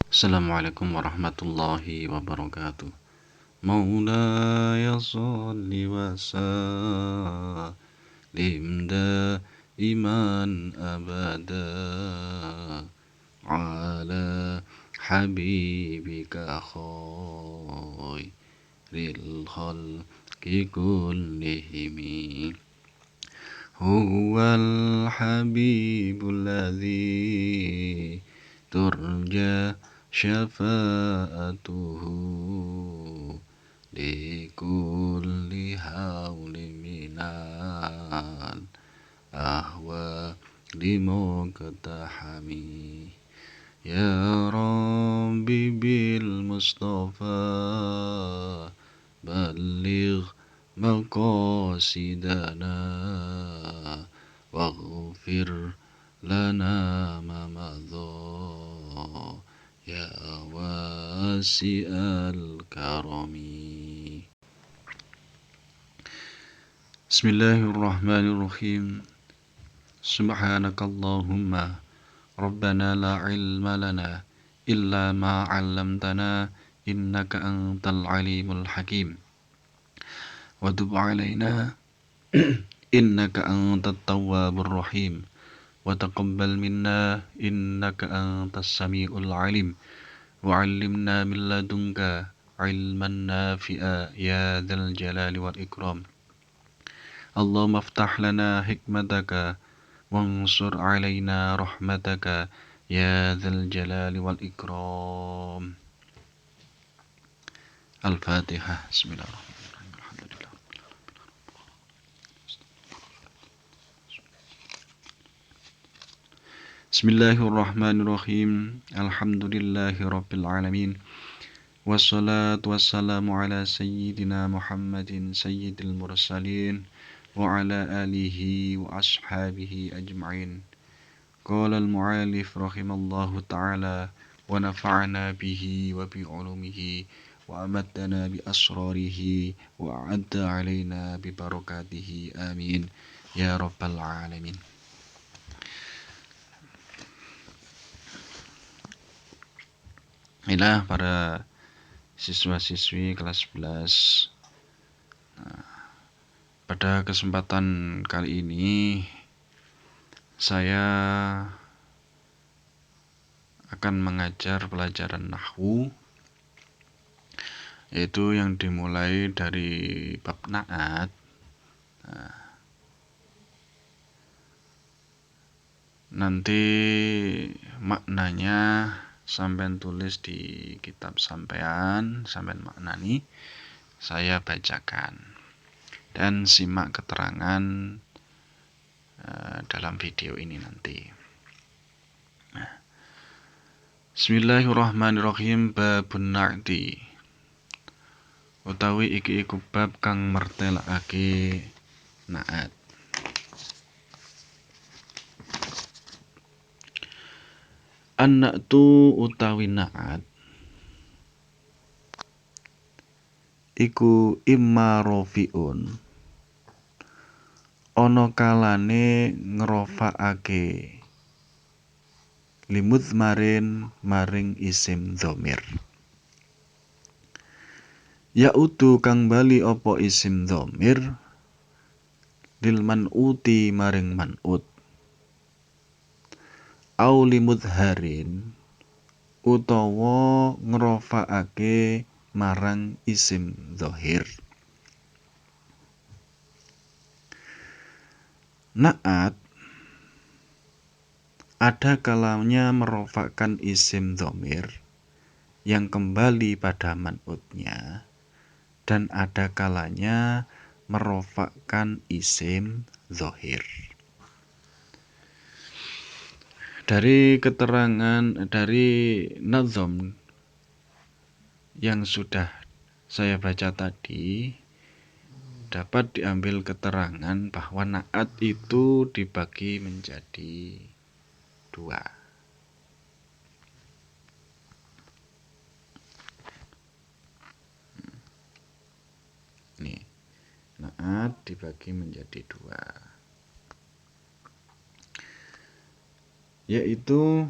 Assalamualaikum warahmatullahi wabarakatuh. Maulaya salli wa sallim daiman abada ala habibika khairil khalqi kullihim. Huwal habibul ladzi turja syafa'atuhu likulli hawli minal ahwa limuqtahami. Ya Rabbi bil Mustafa balligh maqasidana waghfir lana ma madha ya wasi'al karami. Bismillahirrahmanirrahim. Subhanakallahumma Rabbana la ilma lana illa ma 'allamtana innaka antal alimul hakim. Wa tub 'alaina innaka antat tawwabur rahim. Wa taqabbal minna innaka antas samiul alim. Wa 'allimna min ladunka 'ilman nafi'a ya dzal jalali wal ikram. Allahumma iftah lana hikmataka wansur 'alaina rahmataka ya dzal jalali wal ikram. Al-Fatihah. Bismillahirrahmanirrahim. Alhamdulillah. Bismillahirrahmanirrahim. Alhamdulillahi rabbil alamin. Wassalatu wassalamu ala sayyidina Muhammadin sayyidil mursalin wa ala alihi wa ashabihi ajma'in. Qala al-mu'alif rahimallahu ta'ala wa nafa'na bihi wa bi ulumihi wa amatna bi asrarihi wa a'adda alaina bi barakatihi. Amin ya rabbal alamin. Inilah para siswa-siswi kelas 11. Pada kesempatan kali ini saya akan mengajar pelajaran nahwu, yaitu yang dimulai dari bab na'at. Nanti maknanya sampean tulis di kitab sampean maknani, saya bacakan dan simak keterangan dalam video ini nanti. Bismillahirrahmanirrahim. Babun na'ti, utawi iki iku bab kang mertelakake na'at. An-na'tu utawi na'at iku imma rafi'un, ana kalane ngrofakake limudmarin maring isim dhamir. Yaudu kang bali apa isim dhamir lil man'uti maring man'ut. Au limudharin utawa ngrofakake marang isim dhahir. Na'at ada kalanya merofakkan isim dhamir yang kembali pada man'utnya, dan ada kalanya merofakkan isim dhahir. Dari keterangan dari nazam yang sudah saya baca tadi, dapat diambil keterangan bahwa na'at itu dibagi menjadi dua. Nih, na'at dibagi menjadi dua, yaitu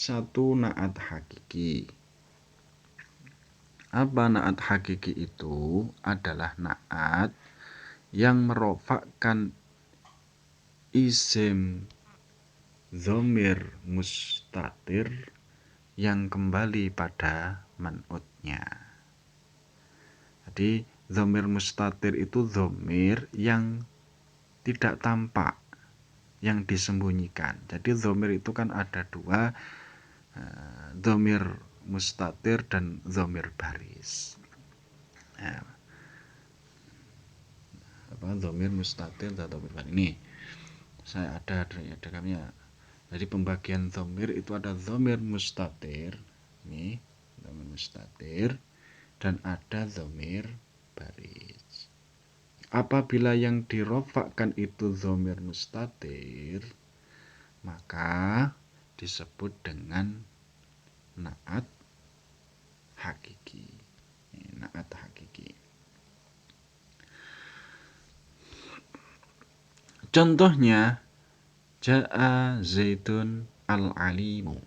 satu na'at hakiki. Apa na'at hakiki itu? Adalah na'at yang merofakkan isim dhamir mustatir yang kembali pada man'utnya. Jadi dhamir mustatir itu dhamir yang tidak tampak, yang disembunyikan. Jadi dhamir itu kan ada dua, dhamir mustatir dan dhamir baris. Dhamir mustatir dan dhamir baris. Ini saya ada diagramnya. Jadi pembagian dhamir itu ada dhamir mustatir, ini dhamir mustatir, dan ada dhamir baris. Apabila yang dirofakkan itu dhamir mustatir, maka disebut dengan na'at hakiki. Na'at hakiki. Contohnya, ja'a zaitun al-alimu.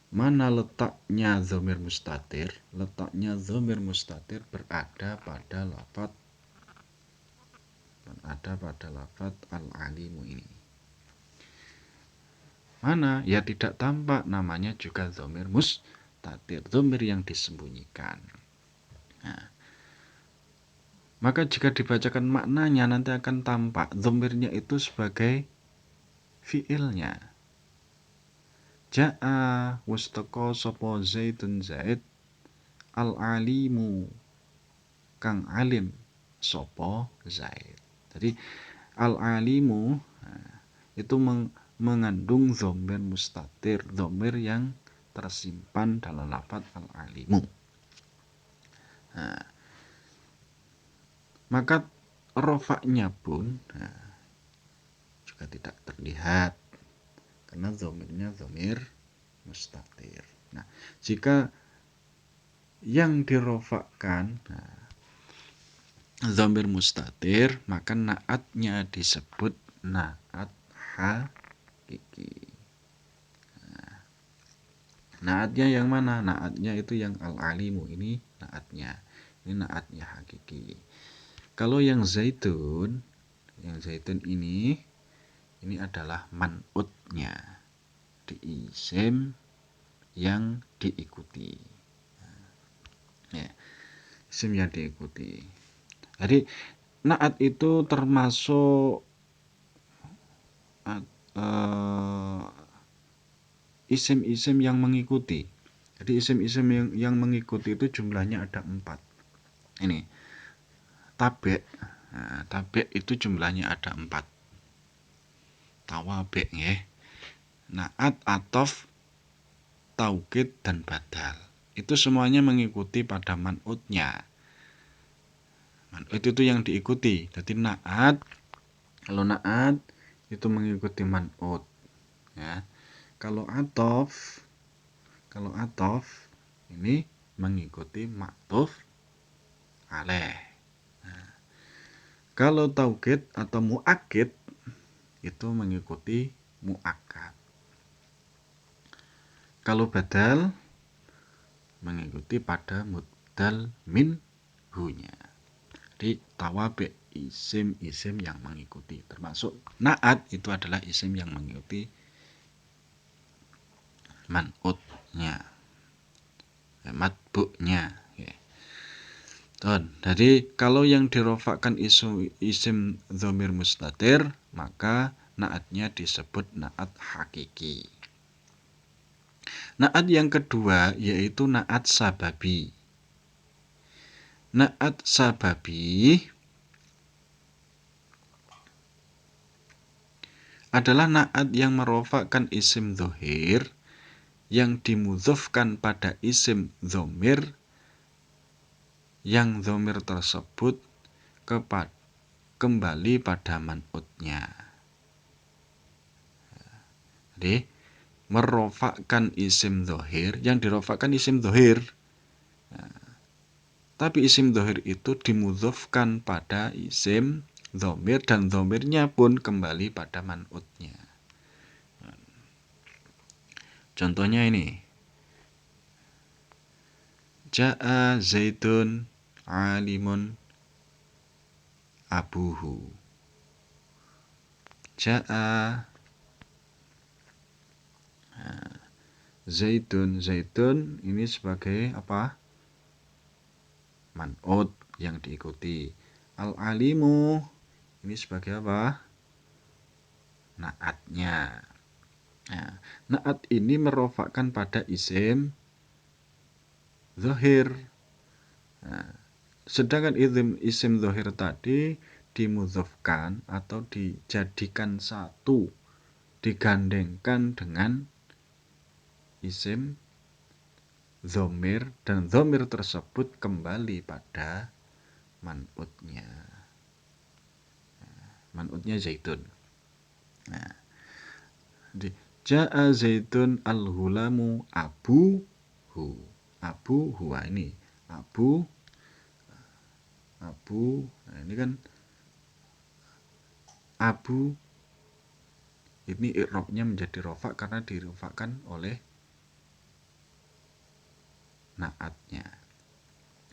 Mana letaknya dhamir mustatir? Letaknya dhamir mustatir berada pada lafaz al-alimu ini. Mana? Ya tidak tampak, namanya juga dhamir mustatir, dhamir yang disembunyikan. Maka jika dibacakan maknanya nanti akan tampak dhamirnya itu sebagai fiilnya. Ja'a wastaka sapa zaitun zaid al-alimu kang alim sapa zaid. Jadi al-alimu itu mengandung dhamir mustatir, dhamir yang tersimpan dalam lafaz al-alimu. Maka rofaknya pun juga tidak terlihat karena dhamirnya dhamir mustatir. Nah, jika yang dirofakkan dhamir mustatir, maka na'atnya disebut na'at hakiki. Na'atnya yang mana? Na'atnya itu yang al-alimu, ini na'atnya. Ini na'atnya hakiki. Kalau yang zaitun ini adalah man'utnya di isim yang diikuti. Isim yang diikuti. Jadi na'at itu termasuk isim-isim yang mengikuti. Jadi isim-isim yang mengikuti itu jumlahnya ada 4. Ini tabe'. Tabe' itu jumlahnya ada 4. Tawabe' nggih. Na'at, atof, taukid, dan badal. Itu semuanya mengikuti pada man'utnya. Man'ut itu yang diikuti. Jadi na'at, kalau na'at itu mengikuti man'ut. Ya. Kalau atof ini mengikuti ma'tuf alaih. Kalau taukid atau mu'akid itu mengikuti mu'akkad. Kalau badal mengikuti pada mubdal minhunya. Jadi tawabe' isim-isim yang mengikuti, termasuk na'at itu adalah isim yang mengikuti man'utnya, matbu'nya. Jadi kalau yang dirofakkan isim dhamir mustatir, maka na'atnya disebut na'at hakiki. Na'at yang kedua yaitu na'at sababi. Na'at sababi adalah na'at yang merofakkan isim dhohir yang dimudhofkan pada isim dhamir yang dhamir tersebut kembali pada man'utnya. Jadi merofakkan isim dhohir, yang dirofakkan isim dhohir, tapi isim dhohir itu dimudhofkan pada isim dhamir dan dhamirnya pun kembali pada man'utnya. Contohnya ini. Ja'a Zaidun alimun abuhu. Ja'a Zaidun. Zaidun ini sebagai apa? Man'ut yang diikuti. Al-alimu ini sebagai apa? Naatnya. Nah, naat ini merofakkan pada isim zahir. Nah, sedangkan isim zahir tadi dimudhofkan atau dijadikan satu, digandengkan dengan isim dhamir, dan dhamir tersebut kembali pada man'utnya. Man'utnya Zaidun. Nah, ja'a Zaidun al-ghulamu abuhu. Abuhu ini abu. Nah, ini kan abu ini i'rabnya menjadi rofa karena dirofakkan oleh naatnya.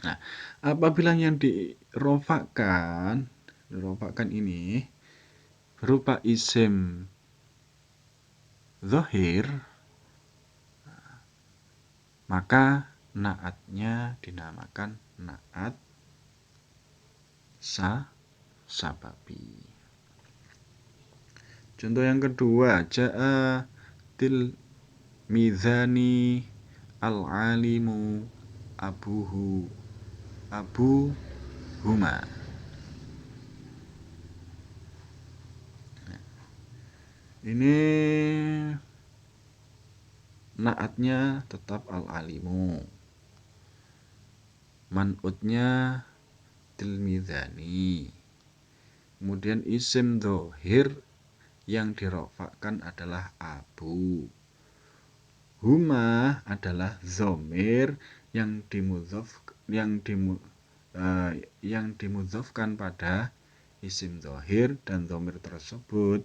Nah, apabila yang dirofakkan ini berupa isim zahir, maka naatnya dinamakan naat sababi. Contoh yang kedua, ja'a til mizani al-alimu abuhuma. Ini naatnya tetap al-alimu. Man'utnya tilmizani. Kemudian isim dhohir yang dirofakkan adalah abu. Huma adalah dhamir yang dimudhofkan pada isim dhohir, dan dhamir tersebut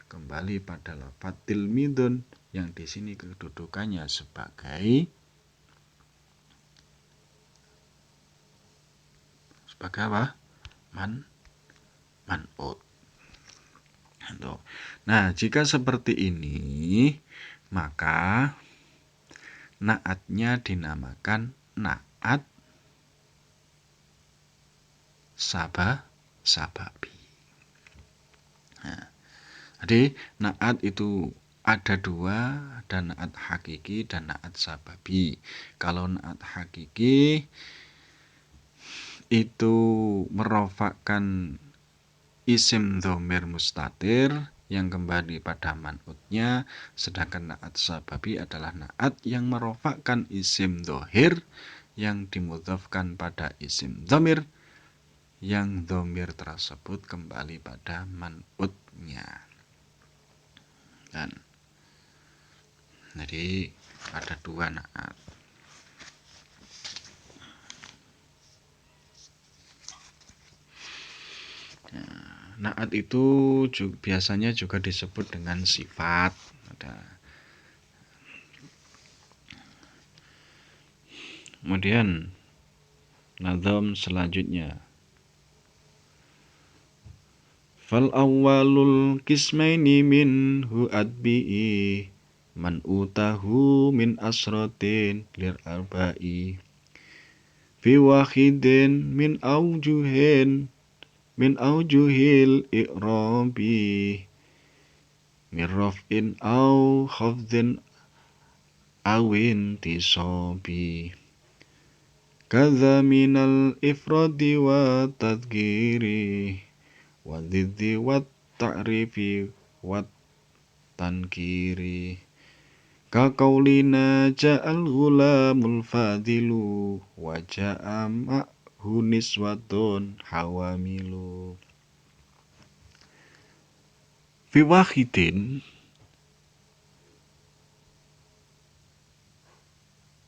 kembali pada lafadz tilmidun yang di sini kedudukannya sebagai apa? Man'ut. Nah, jika seperti ini, maka naatnya dinamakan naat sababi. Nah, jadi naat itu ada dua, ada naat hakiki dan naat sababi. Kalau naat hakiki itu merofakkan isim dhamir mustatir yang kembali pada man'utnya, sedangkan naat sababi adalah naat yang merofakkan isim dhohir yang dimudhofkan pada isim dhamir, yang dhamir tersebut kembali pada man'utnya. Dan jadi ada dua naat. Naat itu biasanya juga disebut dengan sifat. Kemudian nazam selanjutnya. Fal awwalul qismaini minhu adbi'i man utahu min asratin lir arba'i fi wahidin min aujuhil i'rabi min raf'in au khafdhin awin tisabi kadza minal ifradi wa tadhkiri wa dziddi wa ta'rifi wa tankiri ka qaulina ja'al ghulamul fadilu wa ja'a ma'hu niswatun hawamilu. Fi wahidin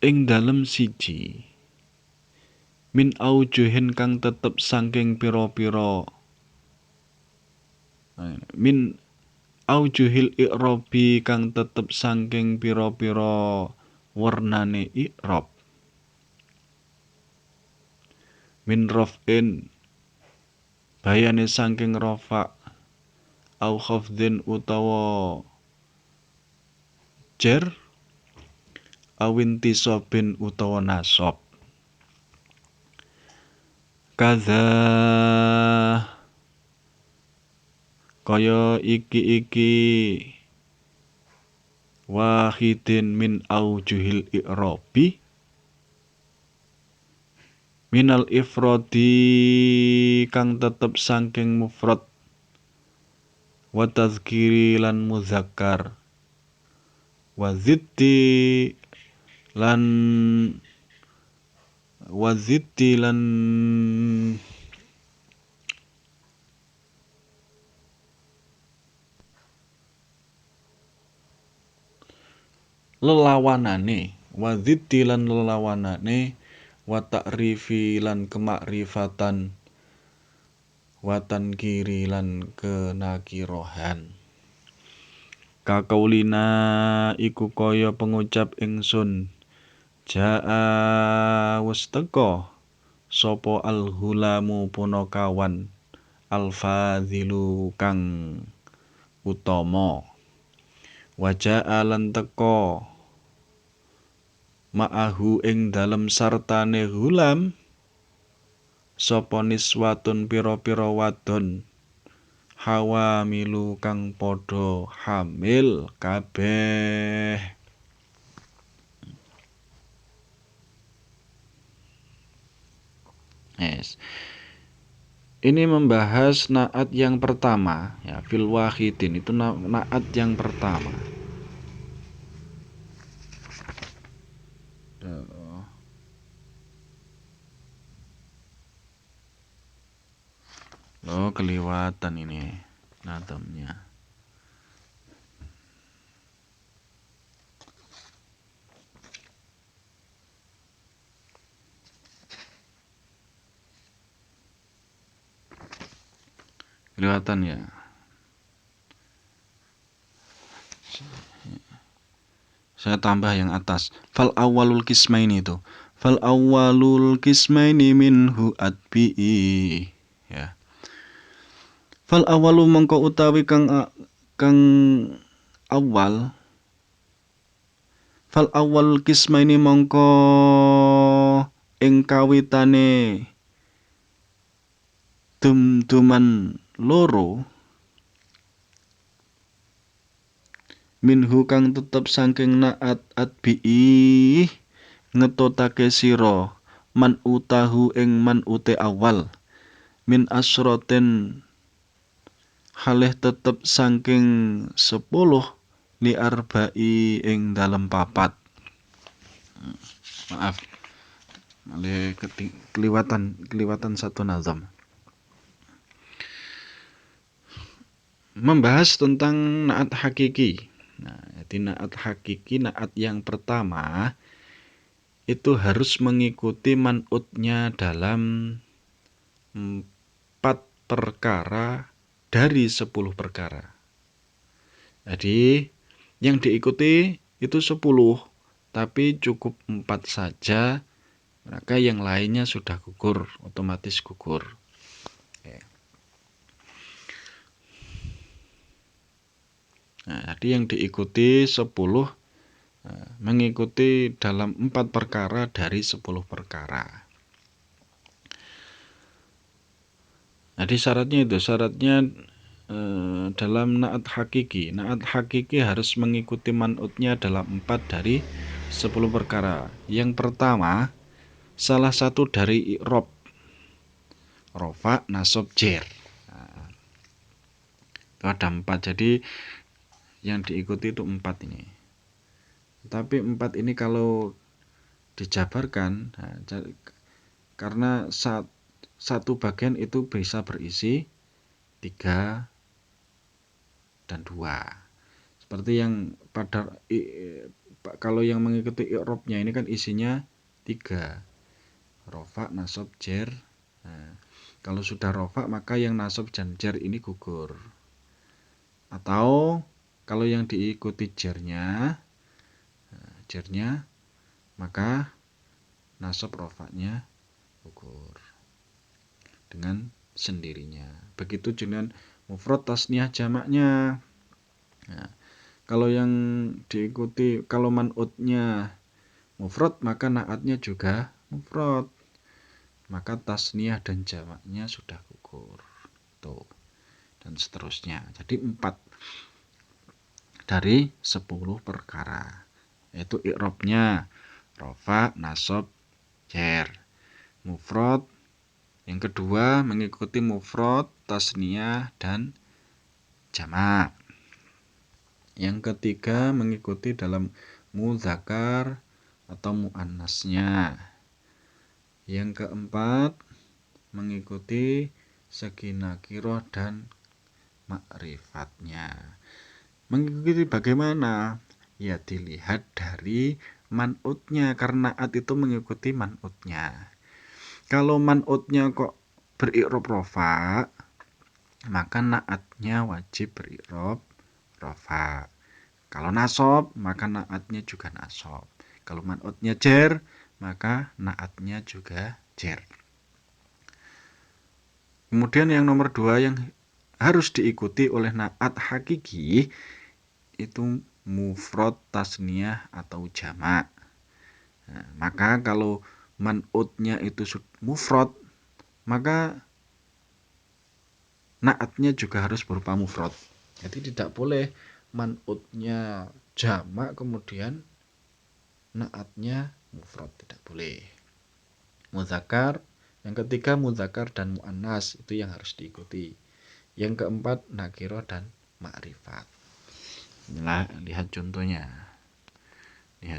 ing dalem siji min aujuhin kang tetep saking pira-pira min aujuhil i'robi kang tetep saking pira-pira wernane i'rob min raf'in bayane saking rafa au khafdin utawa jer awintisobin utawa nasab kadza kaya iki wahidin min aujuhil i'robi minal ifradi kang tetep saking mufrad wa tadzkiri lan muzakkar wa ziddi lan lelawanane wa ta'rifi lan kemakrifatan wa tankiri lan kenakirohan kakaulina iku kaya pengucap ingsun jaa wis teka sapa al-hulamu punakawan al-fadzilu kang utama wajaa lan teka ma'ahu ing dalem sartane hulam sapa niswatun pira-pira wadon hawamilu kang padha hamil kabeh. Yes. Ini membahas naat yang pertama ya fil wahidin itu naat yang pertama. Oh, kelewatan ini nadamnya. Kelewatan ya. Saya tambah yang atas. Fal awwalul qismaini itu. Fal awwalul qismaini minhu atbi'i. Ya. Fal awwalu mongko utawi kang awal. Fal awwalul qismaini mongko ing kawitane dum-duman loro minhu kang tetep saking naat atbi'i ngetotake sira man utahu ing man ute awal min asroten halih tetep saking 10 li arba'i ing dalem papat. Maaf malih keliwatan satu nazam. Membahas tentang naat hakiki. Nah, jadi naat hakiki, naat yang pertama itu harus mengikuti man'utnya dalam 4 perkara dari 10 perkara. Jadi yang diikuti itu 10, tapi cukup 4 saja, maka yang lainnya sudah gugur, otomatis gugur. Nah, jadi yang diikuti 10 mengikuti dalam 4 perkara dari 10 perkara. Jadi syaratnya dalam naat hakiki. Naat hakiki harus mengikuti man'utnya dalam 4 dari 10 perkara. Yang pertama, salah satu dari i'rob. Rofa, nasab, jer. Nah, itu ada 4. Jadi yang diikuti itu 4 ini. Tapi 4 ini kalau dijabarkan, nah, karena satu bagian itu bisa berisi 3 dan 2. Seperti yang pada kalau yang mengikuti i'robnya ini kan isinya 3. Rofa, nasab, jer. Nah, kalau sudah rofa maka yang nasab dan jer ini gugur. Atau Kalau yang diikuti jernya, maka nasab rofaknya gugur dengan sendirinya. Begitu dengan mufrad tasniyah jamaknya. Nah, kalau yang diikuti, kalau man'utnya mufrad, maka na'atnya juga mufrad. Maka tasniyah dan jamaknya sudah gugur. Tuh. Dan seterusnya. Jadi 4 dari 10 perkara. Yaitu i'rabnya rofa, nasab, jer. Mufrad yang kedua mengikuti mufrad, tasniyah, dan jamak. Yang ketiga mengikuti dalam muzakkar atau muannasnya. Yang keempat mengikuti segi nakirah dan ma'rifatnya. Mengikuti bagaimana? Ya dilihat dari man'utnya, karena at itu mengikuti man'utnya. Kalau man'utnya kok beri'rab rofa, maka na'atnya wajib beri'rab rofa. Kalau nasab, maka na'atnya juga nasab. Kalau man'utnya jer, maka na'atnya juga jer. Kemudian yang nomor 2 yang harus diikuti oleh na'at hakiki itu mufrad, tasniyah, atau jamak. Nah, maka kalau man'utnya itu mufrad, maka na'atnya juga harus berupa mufrad. Jadi tidak boleh man'utnya jamak kemudian na'atnya mufrad, tidak boleh. Muzakkar, yang ketiga muzakkar dan muannas, itu yang harus diikuti. Yang keempat nakirah dan ma'rifat. Nah, lihat contohnya ya.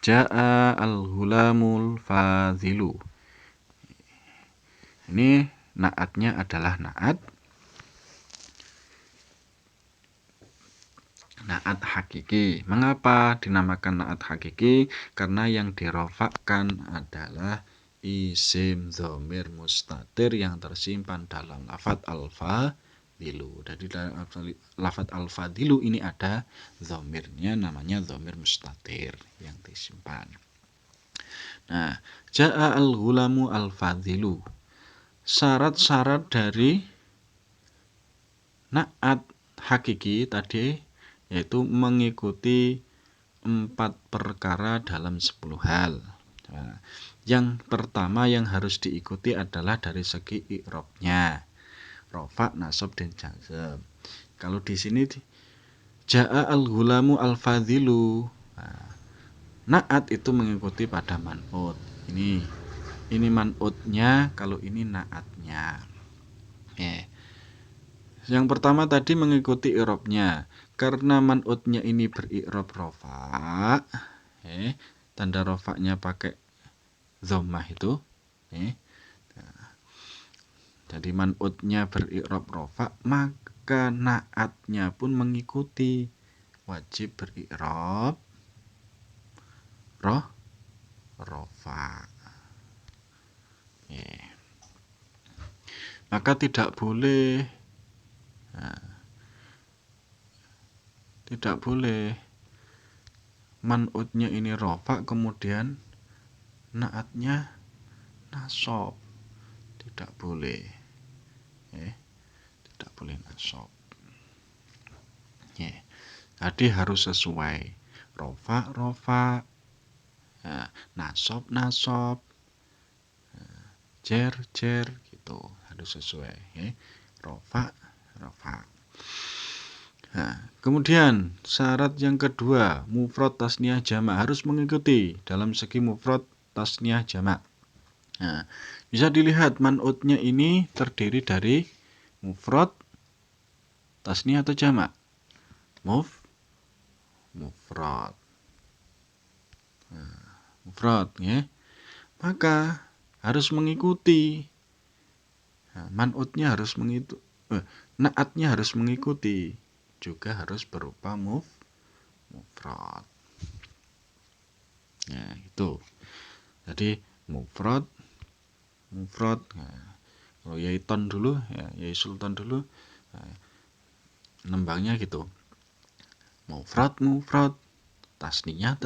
Ja'a al-ghulamul fadhilu. Ini na'atnya adalah na'at hakiki. Mengapa dinamakan na'at hakiki? Karena yang dirofakkan adalah isim dhamir mustatir yang tersimpan dalam lafadz al-fadhilu. Jadi dalam lafadz al-fadhilu ini ada dhamirnya, namanya dhamir mustatir yang disimpan. Nah, ja'a al-ghulamu al-fadhilu. Syarat-syarat dari na'at hakiki tadi yaitu mengikuti 4 perkara dalam 10 hal. Nah, yang pertama yang harus diikuti adalah dari segi i'rabnya. Rofa, nasab, dan jazm. Kalau di sini ja'a al-ghulamu al-fadhilu. Nah, na'at itu mengikuti pada man'ut. Ini man'utnya, kalau ini na'atnya. Yang pertama tadi mengikuti i'rabnya. Karena man'utnya ini beri'rab rofa, tanda rofaknya pakai dhammah itu. Jadi man'utnya beri'rab rofa, maka na'atnya pun mengikuti, wajib beri'rab rofa. Maka tidak boleh man'utnya ini rofa kemudian na'atnya nasab. Tidak boleh. Tidak boleh nasab. Jadi harus sesuai. Rofa, nasab, jer gitu. Harus sesuai. Rofa. Nah, kemudian syarat yang kedua, mufrad, tasniyah, jamak harus mengikuti dalam segi mufrad, tasniyah, jamak. Nah, bisa dilihat man'utnya ini terdiri dari mufrad, tasniyah, atau jamak. Mufrad. Mufrad, ya. Maka harus mengikuti. Man'utnya harus mengikuti. Na'atnya harus mengikuti. Juga harus berupa mufrad. Nah, itu. Jadi mufrad. Nah, kalau Yai Ton dulu, Yai Sultan dulu. nembangnya gitu. Mufrad mufrad, tasniyah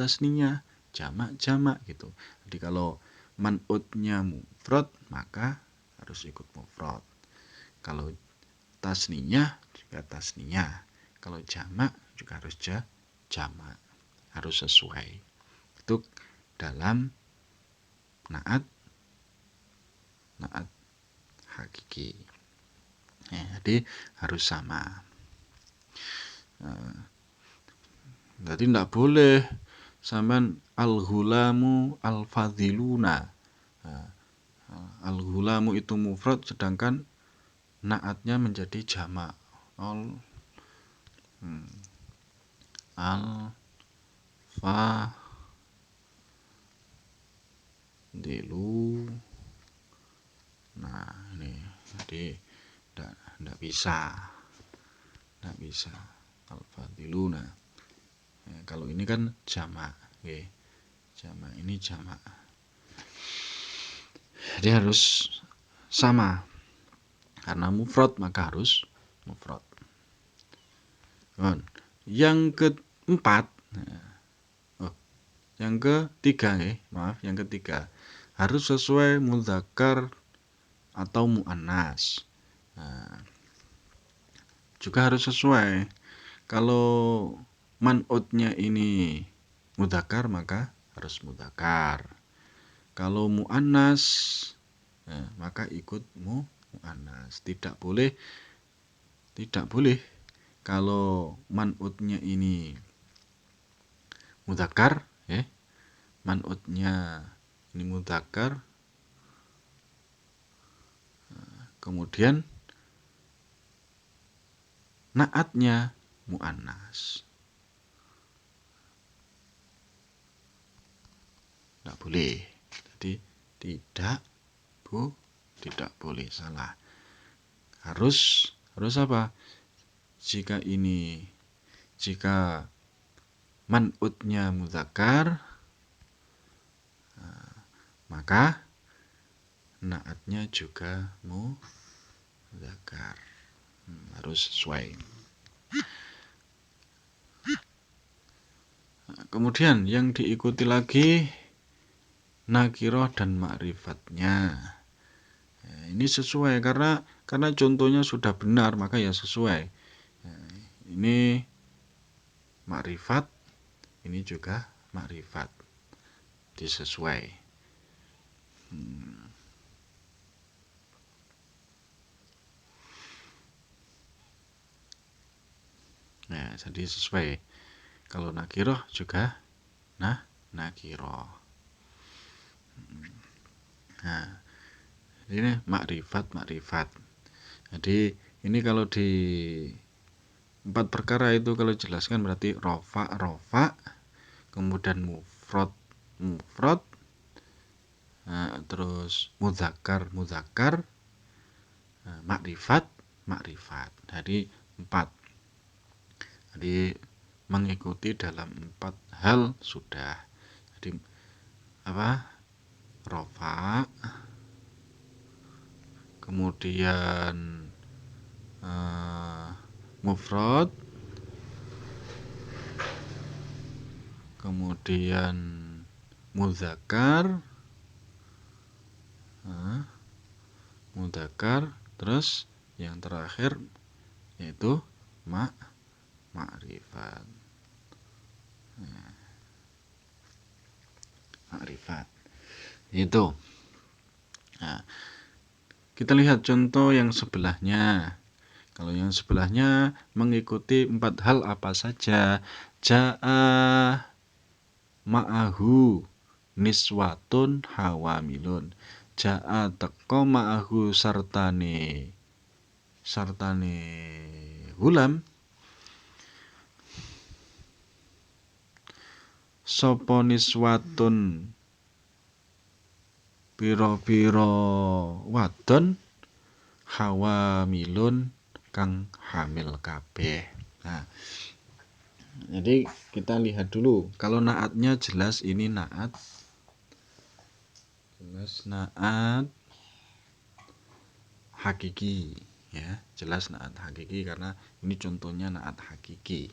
jamak gitu. Jadi kalau man'utnya mufrad maka harus ikut mufrad. Kalau tasniyah juga tasniyah. Kalau jamak juga harus jamak. Harus sesuai. Itu dalam naat hakiki. Jadi harus sama. Jadi tidak boleh sampean al-ghulamu al-fadiluna. Al-ghulamu itu mufrad sedangkan naatnya menjadi jamak. Al-fadilu. Nah, ini jadi tidak bisa. Tidak bisa. Al-fadiluna. Ya, kalau ini kan jamak. Okay. Jamak ini jamak. Jadi harus sama. Karena mufrad maka harus mufrad. Yang keempat, yang ketiga, yang ketiga harus sesuai mudzakkar atau muannas. Juga harus sesuai. Kalau man'utnya ini mudzakkar maka harus mudzakkar. Kalau muannas maka ikut muannas. Tidak boleh kalau man'utnya ini mudzakkar, man'utnya ini mudzakkar, kemudian naatnya muannas. Tidak boleh. Jadi tidak boleh, salah. Harus apa? Jika man'utnya mudzakkar, maka naatnya juga mudzakkar. Harus sesuai. Kemudian yang diikuti lagi nakiroh dan ma'rifatnya. Ini sesuai karena contohnya sudah benar maka ya sesuai. Ini ma'rifat, ini juga ma'rifat. Disesuai. Nah, jadi sesuai. Kalau nakiroh juga nakiroh. Nah, ini makrifat. Jadi ini kalau di 4 perkara itu kalau jelaskan berarti rofa, kemudian mufrad, terus mudzakkar, makrifat. Jadi 4. Jadi mengikuti dalam 4 hal sudah. Jadi apa? Rofa, kemudian mufrad, kemudian mudzakkar, terus yang terakhir yaitu makrifat. Itu. Nah, kita lihat contoh yang sebelahnya. Kalau yang sebelahnya mengikuti 4 hal apa saja? Ja'a ma'ahu niswatun hawamilun. Ja'a teko ma'ahu sartane hulam. Sopo niswatun piro-piro wadon hawamilun kang hamil kabeh. Nah, jadi kita lihat dulu. Kalau naatnya jelas ini naat. Jelas naat hakiki. ya, jelas naat hakiki karena ini contohnya naat hakiki.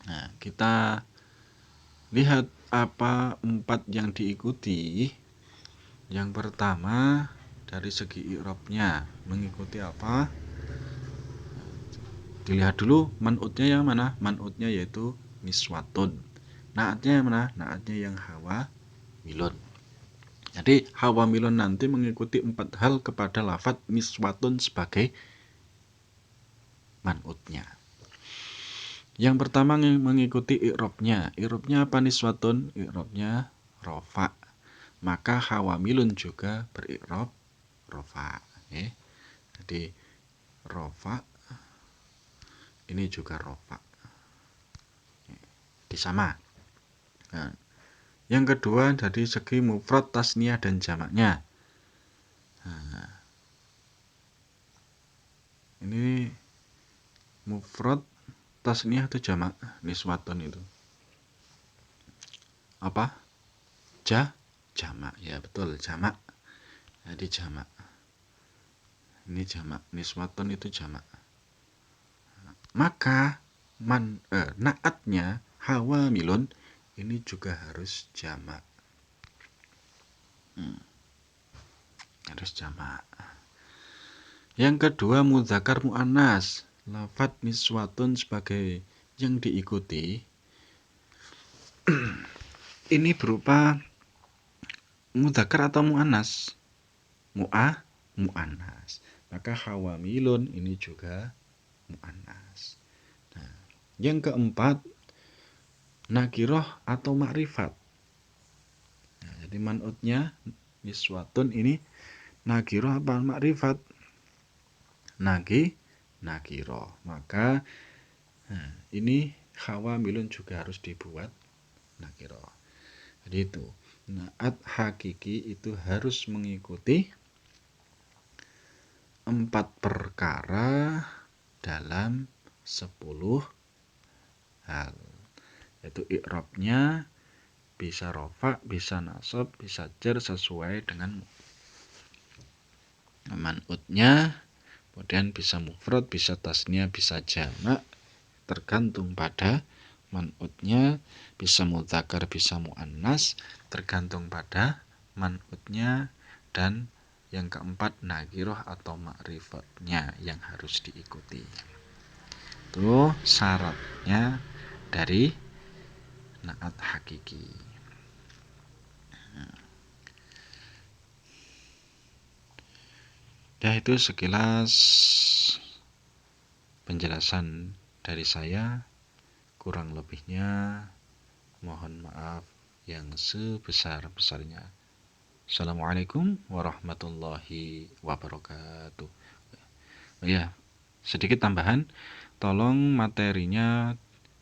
Nah, kita lihat apa 4 yang diikuti. Yang pertama dari segi i'rabnya mengikuti apa? Dilihat dulu man'utnya yang mana? Man'utnya yaitu niswatun. Naatnya yang mana? Naatnya yang hawa milun. Jadi hawa milun nanti mengikuti 4 hal kepada lafadz niswatun sebagai man'utnya. Yang pertama mengikuti i'rabnya. I'rabnya apa niswatun? I'rabnya rofa. Maka hawa milun juga beri'rab rofa. Jadi rofa ini juga rofa. Jadi sama. Nah, yang kedua dari segi mufrad, tasniyah dan jamaknya. Nah, ini mufrad, tasniyah atau jamak? Niswatun itu apa? Jamak. Ya betul, jamak. Jadi jamak. Ini jamak. Niswatun itu jamak. Maka naatnya hawa milun ini juga harus jamak. Harus jamak. Yang kedua mudzakkar muannas. Lafadz niswatun sebagai yang diikuti ini berupa mudzakkar atau muannas? Muannas. Maka hawamilun ini juga muannas. Nah, yang keempat nakiroh atau makrifat. Nah, jadi man'utnya niswatun ini nakiroh apa makrifat? Nakiroh. Maka ini hawamilun juga harus dibuat nakiroh. Jadi itu naat hakiki itu harus mengikuti 4 perkara dalam 10 hal. Yaitu i'rabnya bisa rofa, bisa nasab, bisa jar sesuai dengan man'utnya, kemudian bisa mufrad, bisa tasniyah, bisa jamak, tergantung pada man'utnya, bisa mudzakkar, bisa muannas, tergantung pada man'utnya, dan yang keempat nakiroh atau ma'rifatnya yang harus diikuti. Itu syaratnya dari naat hakiki. Ya, itu sekilas penjelasan dari saya. Kurang lebihnya mohon maaf yang sebesar-besarnya. Assalamualaikum warahmatullahi wabarakatuh. Ya, sedikit tambahan, tolong materinya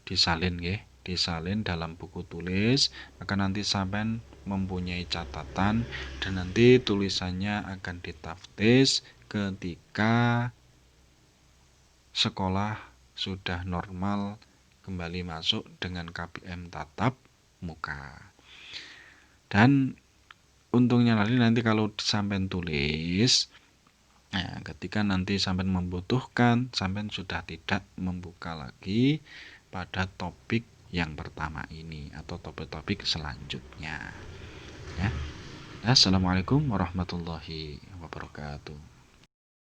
disalin ya, disalin dalam buku tulis, maka nanti sampean mempunyai catatan dan nanti tulisannya akan ditaftis ketika sekolah sudah normal kembali masuk dengan KBM tatap muka. Dan untungnya nanti kalau sampean tulis, ketika nanti sampean membutuhkan, sampean sudah tidak membuka lagi pada topik yang pertama ini atau topik-topik selanjutnya. Ya. Assalamualaikum warahmatullahi wabarakatuh.